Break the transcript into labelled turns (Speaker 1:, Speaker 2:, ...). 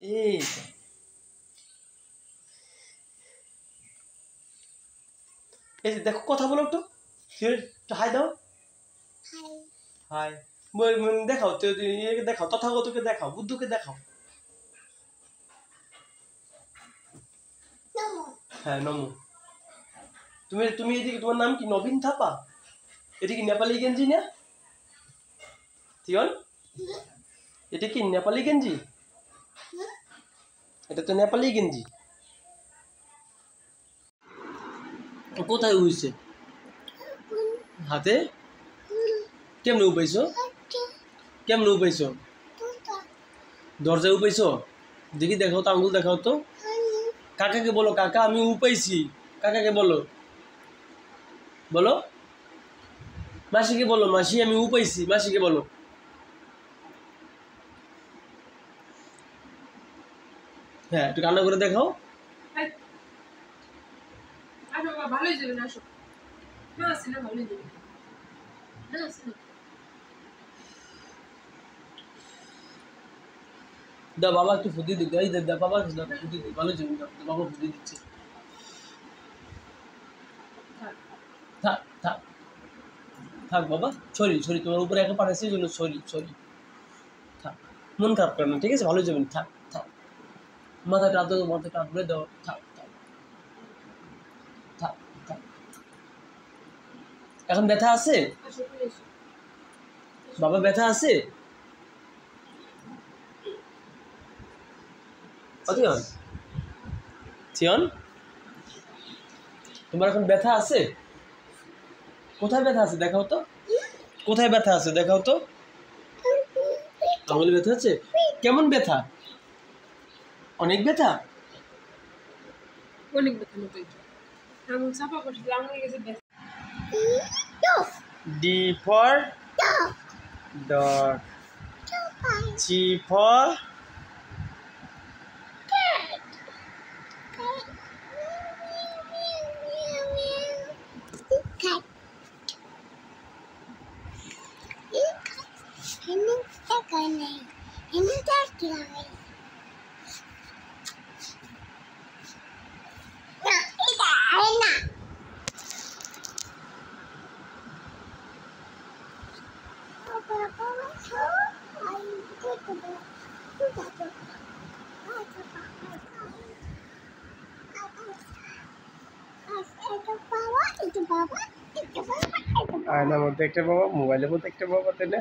Speaker 1: এই এই যে দেখো কথা বলো একটু হাই দাও হাই দেখাও দেখাও তথাগতকে দেখাও বুদ্ধকে দেখাও হ্যাঁ নমো তুমি তুমি এদিকে তোমার নাম কি নবীন থাপা এটা কি নেপালি গেঞ্জি না তিয়ন এটা কি নেপালি গেঞ্জি এটা তো নেপালি গেঞ্জি কোথায় উইছে হাতে কেমনে উপাইছো কেমনে উপাইছো দরজায় উপাইছো দেখি দেখাও তো আঙ্গুল দেখাও তো কাকাকে বলো কাকা আমি উপাইছি কাকাকে বলো বলো মাসিকে বলো মাসি আমি উপাইছি মাসিকে বলো হ্যাঁ একটু কান্না করে দেখাও
Speaker 2: ভালোই যাবে না আসো না আসি না ভালোই যাবে না আসি না
Speaker 1: দা বাবা একটু ফুদি দিতে এই দা বাবা ফুদি দিতে ভালো যাবে বাবা ফুদি দিচ্ছে থাক থাক থাক বাবা সরি সরি তোমার উপরে একা পাঠাচ্ছি এই জন্য সরি সরি থাক মন খারাপ করে না ঠিক আছে ভালো যাবেন থাক থাক মাথাটা আদরে দাও থাক থাক থাক থাক এখন ব্যথা আছে বাবা ব্যথা আছে তিয়ন তিয়ন তোমার এখন ব্যথা আছে কোথায় ব্যথা আছে দেখাও তো কোথায় ব্যথা আছে দেখাও তো আঙুলে ব্যথা আছে কেমন ব্যথা অনেক ব্যথা
Speaker 2: অনেক ব্যথা মতো আঙুল চাপা করছিল আঙুল গেছে ব্যথা
Speaker 1: D for dog. G for
Speaker 3: cat.
Speaker 1: আয়নার মধ্যে একটা বাবা মোবাইলের মধ্যে একটা বাবা তাই না